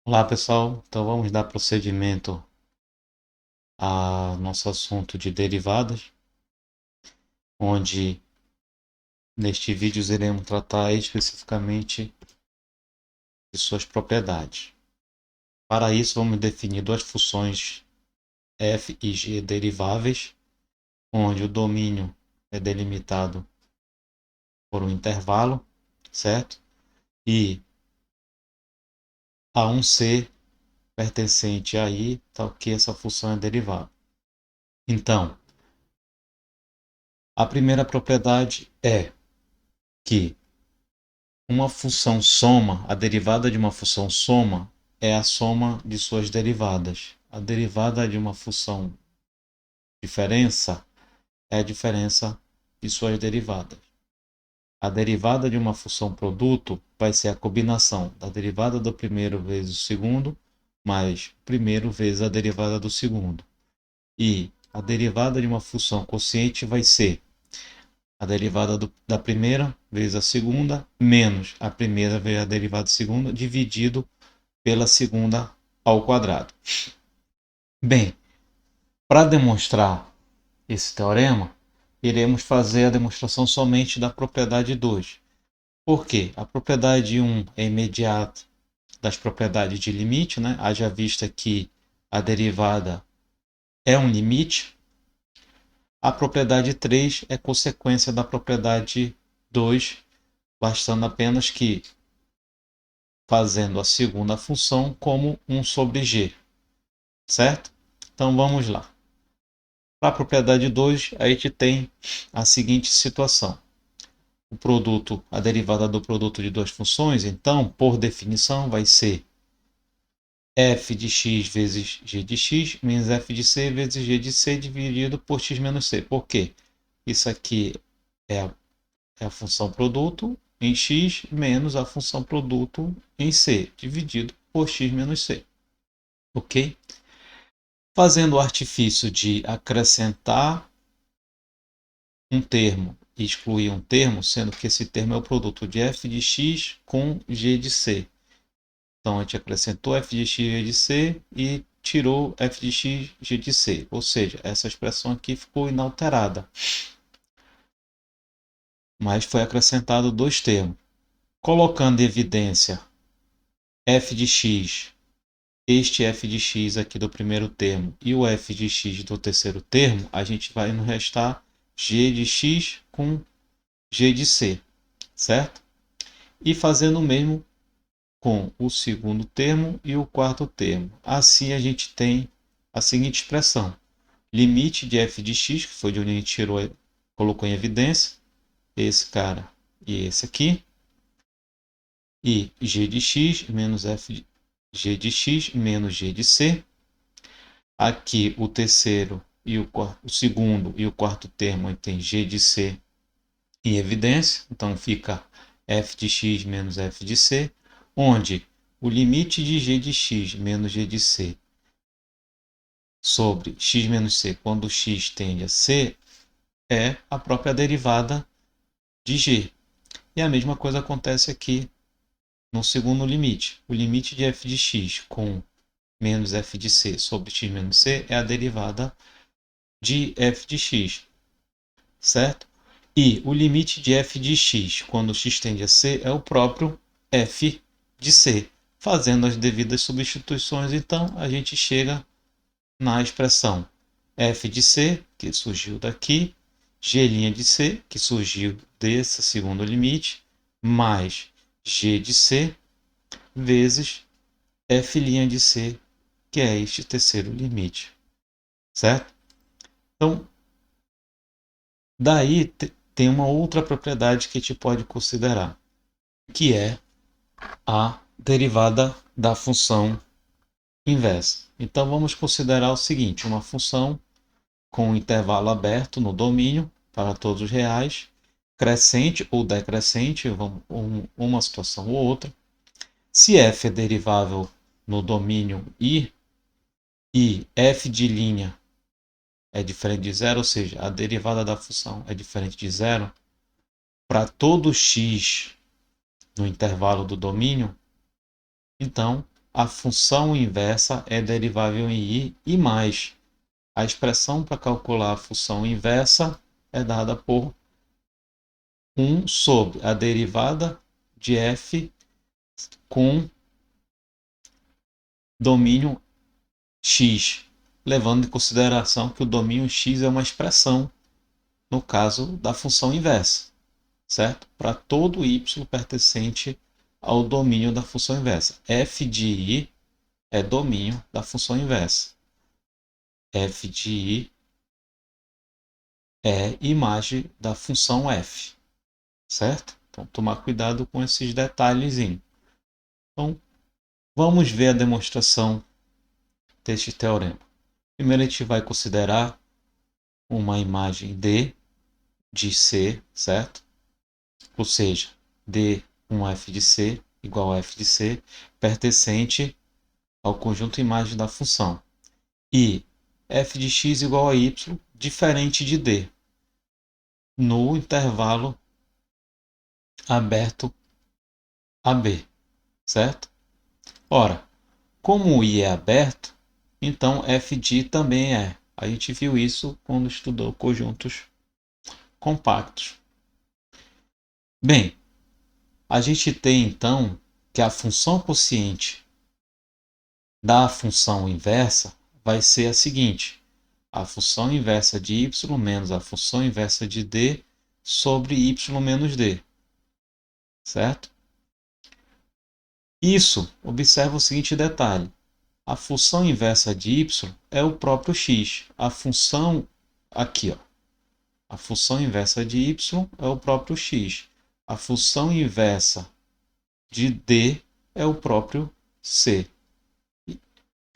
Olá pessoal, então vamos dar prosseguimento a nosso assunto de derivadas, onde neste vídeo iremos tratar especificamente de suas propriedades. Para isso vamos definir duas funções f e g deriváveis, onde o domínio é delimitado por um intervalo, certo? E a um c pertencente a i, tal que essa função é derivada. Então, a primeira propriedade é que uma função soma, a derivada de uma função soma é a soma de suas derivadas. A derivada de uma função diferença é a diferença de suas derivadas. A derivada de uma função produto vai ser a combinação da derivada do primeiro vezes o segundo, mais o primeiro vezes a derivada do segundo. E a derivada de uma função quociente vai ser a derivada da primeira vezes a segunda, menos a primeira vezes a derivada da segunda, dividido pela segunda ao quadrado. Bem, para demonstrar esse teorema, iremos fazer a demonstração somente da propriedade 2. Por quê? A propriedade 1 é imediata das propriedades de limite, né? Haja vista que a derivada é um limite. A propriedade 3 é consequência da propriedade 2, bastando apenas que fazendo a segunda função como 1 sobre g, certo? Então vamos lá. Para a propriedade 2, a gente tem a seguinte situação. O produto, a derivada do produto de duas funções, então, por definição, vai ser f de x vezes g de x menos f de c vezes g de c dividido por x menos c. Por quê? Isso aqui é a função produto em x menos a função produto em c, dividido por x menos c. Ok? Fazendo o artifício de acrescentar um termo e excluir um termo, sendo que esse termo é o produto de f de x com g de c. Então, a gente acrescentou f de x g de c e tirou f de x g de c. Ou seja, essa expressão aqui ficou inalterada. Mas foi acrescentado dois termos. Colocando em evidência f de x, este f de x aqui do primeiro termo e o f de x do terceiro termo, a gente vai nos restar g de x com g de c, certo? E fazendo o mesmo com o segundo termo e o quarto termo. Assim a gente tem a seguinte expressão: limite de f de x, que foi de onde a gente tirou, colocou em evidência, esse cara e esse aqui, e g de x menos f de g de x menos g de c. Aqui o terceiro e o segundo e o quarto termo tem g de c em evidência, então fica f de x menos f de c, onde o limite de g de x menos g de c sobre x menos c, quando x tende a c, é a própria derivada de g. E a mesma coisa acontece aqui no segundo limite. O limite de f de x com menos f de c sobre x menos c é a derivada de f de x, certo? E o limite de f de x quando x tende a c é o próprio f de c. Fazendo as devidas substituições, então, a gente chega na expressão f de c, que surgiu daqui, g' de c, que surgiu desse segundo limite, mais g de c, vezes f' de c, que é este terceiro limite, certo? Então, daí tem uma outra propriedade que a gente pode considerar, que é a derivada da função inversa. Então, vamos considerar o seguinte: uma função com um intervalo aberto no domínio para todos os reais, crescente ou decrescente, uma situação ou outra. Se f é derivável no domínio I e f de linha é diferente de zero, ou seja, a derivada da função é diferente de zero, para todo x no intervalo do domínio, então a função inversa é derivável em i e mais. A expressão para calcular a função inversa é dada por 1 sobre a derivada de f com domínio x, levando em consideração que o domínio x é uma expressão, no caso da função inversa, certo? Para todo y pertencente ao domínio da função inversa. F de i é domínio da função inversa. F de i é imagem da função f, certo? Então, tomar cuidado com esses detalhes. Então, vamos ver a demonstração deste teorema. Primeiro, a gente vai considerar uma imagem D de C, certo? Ou seja, D1f de C igual a f de C, pertencente ao conjunto imagem da função. E f de x igual a y, diferente de D, no intervalo aberto AB, certo? Ora, como o i é aberto, então f de i também é. A gente viu isso quando estudou conjuntos compactos. Bem, a gente tem então que a função quociente da função inversa vai ser a seguinte: a função inversa de y menos a função inversa de d sobre y menos d, certo? Isso, observa o seguinte detalhe: a função inversa de y é o próprio x. A função aqui, ó, a função inversa de y é o próprio x. A função inversa de d é o próprio c. E,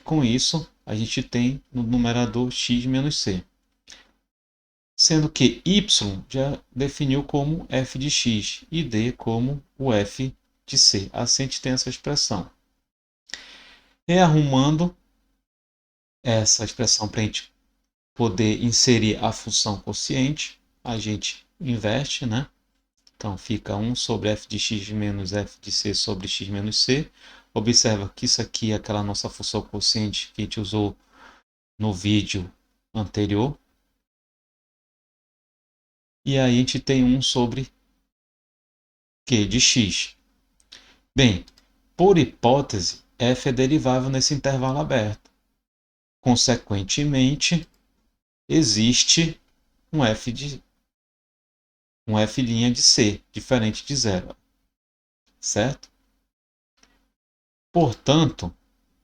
com isso, a gente tem no numerador x menos c. Sendo que y já definiu como f de x e d como o f de c. Assim a gente tem essa expressão. Rearrumando essa expressão para a gente poder inserir a função quociente, a gente inverte, né? Então fica 1 sobre f de x menos f de c sobre x menos c. Observa que isso aqui é aquela nossa função quociente que a gente usou no vídeo anterior. E aí a gente tem 1 sobre q de x. Bem, por hipótese, f é derivável nesse intervalo aberto. Consequentemente, existe um f de c, diferente de zero, certo? Portanto,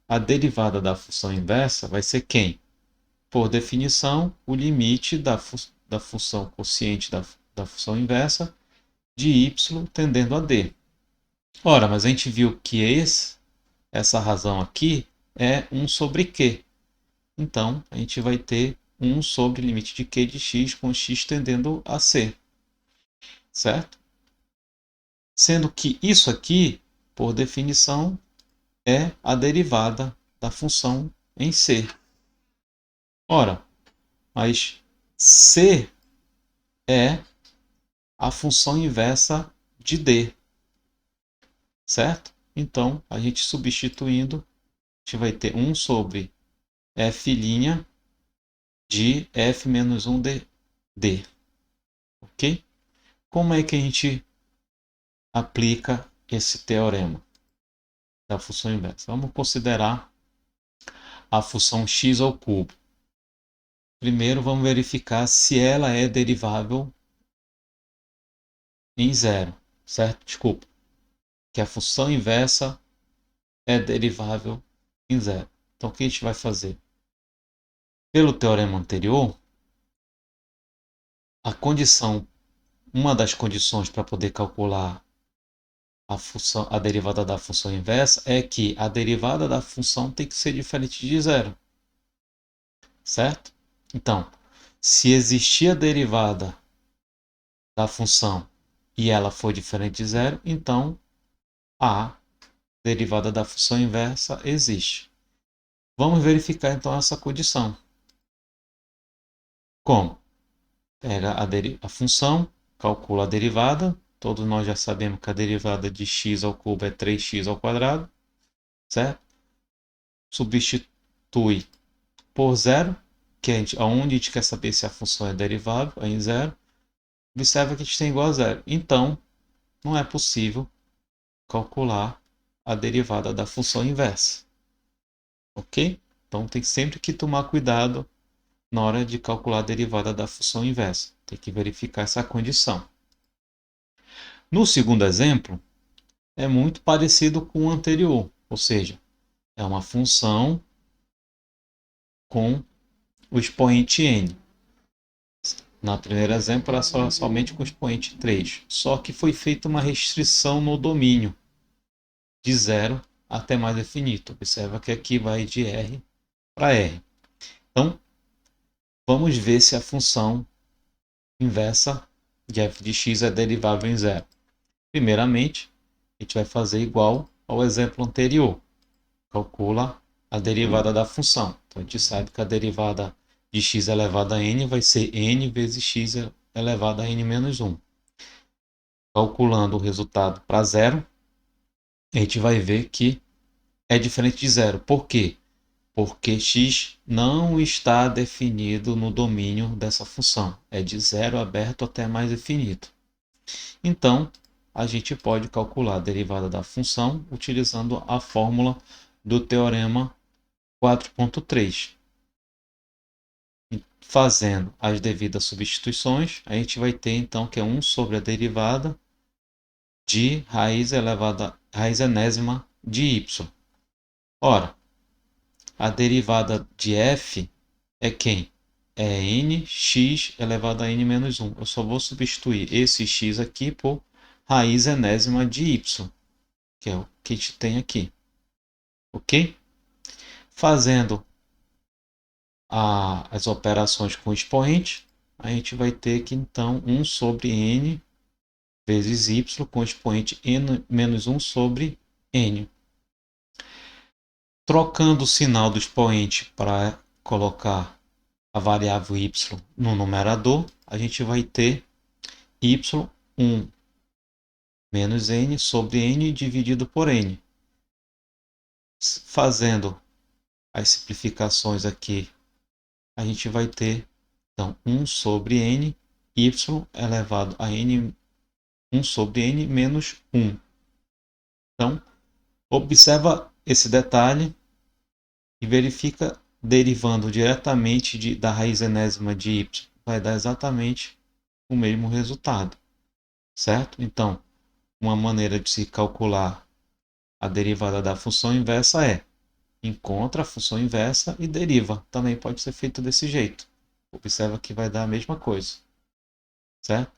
a derivada da função inversa vai ser quem? Por definição, o limite da função quociente da função inversa de y tendendo a d. Ora, mas a gente viu que essa razão aqui é 1 sobre q. Então, a gente vai ter 1 sobre o limite de q de x com x tendendo a c. Certo? Sendo que isso aqui, por definição, é a derivada da função em c. Ora, mas c é a função inversa de d. Certo? Então, a gente substituindo, a gente vai ter 1 sobre f' de f menos 1 de d. Ok? Como é que a gente aplica esse teorema da função inversa? Vamos considerar a função x ao cubo. Primeiro, vamos verificar se ela é derivável em zero, certo? Desculpa, que a função inversa é derivável em zero. Então, o que a gente vai fazer? Pelo teorema anterior, uma das condições para poder calcular a derivada da função inversa é que a derivada da função tem que ser diferente de zero, certo? Então, se existir a derivada da função e ela for diferente de zero, então a derivada da função inversa existe. Vamos verificar então essa condição. Como? Pega a função, calcula a derivada. Todos nós já sabemos que a derivada de x ao cubo é 3x ao quadrado, certo? substitui por zero, que onde a gente quer saber se a função é derivável, é em zero. Observa que a gente tem igual a zero. Então, não é possível calcular a derivada da função inversa. Ok? Então, tem sempre que tomar cuidado na hora de calcular a derivada da função inversa. Tem que verificar essa condição. No segundo exemplo, é muito parecido com o anterior, ou seja, é uma função com o expoente n. No primeiro exemplo era somente com o expoente 3, só que foi feita uma restrição no domínio de 0 até mais infinito. Observa que aqui vai de R para R. Então, vamos ver se a função inversa de f de x é derivável em zero. Primeiramente, a gente vai fazer igual ao exemplo anterior. Calcula a derivada da função. Então, a gente sabe que a derivada de x elevado a n vai ser n vezes x elevado a n menos 1. Calculando o resultado para zero, a gente vai ver que é diferente de zero. Por quê? Porque x não está definido no domínio dessa função. É de zero aberto até mais infinito. Então, a gente pode calcular a derivada da função utilizando a fórmula do teorema 4.3. Fazendo as devidas substituições, a gente vai ter então que é 1 sobre a derivada de raiz enésima de y. Ora, a derivada de f é quem? É nx elevado a n menos 1. Eu só vou substituir esse x aqui por raiz enésima de y, que é o que a gente tem aqui. Ok? Fazendo as operações com expoente, a gente vai ter que então 1 sobre n vezes y com expoente n menos 1 sobre n. Trocando o sinal do expoente para colocar a variável y no numerador, a gente vai ter y1 menos n sobre n dividido por n. Fazendo as simplificações aqui, a gente vai ter então 1 sobre n, y elevado a n, 1 sobre n menos 1. Então, observa esse detalhe e verifica derivando diretamente da raiz enésima de y. Vai dar exatamente o mesmo resultado, certo? Então, uma maneira de se calcular a derivada da função inversa é encontra a função inversa e deriva. Também pode ser feito desse jeito. Observa que vai dar a mesma coisa, certo?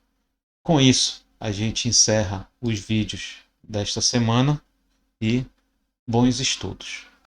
Com isso, a gente encerra os vídeos desta semana e bons estudos.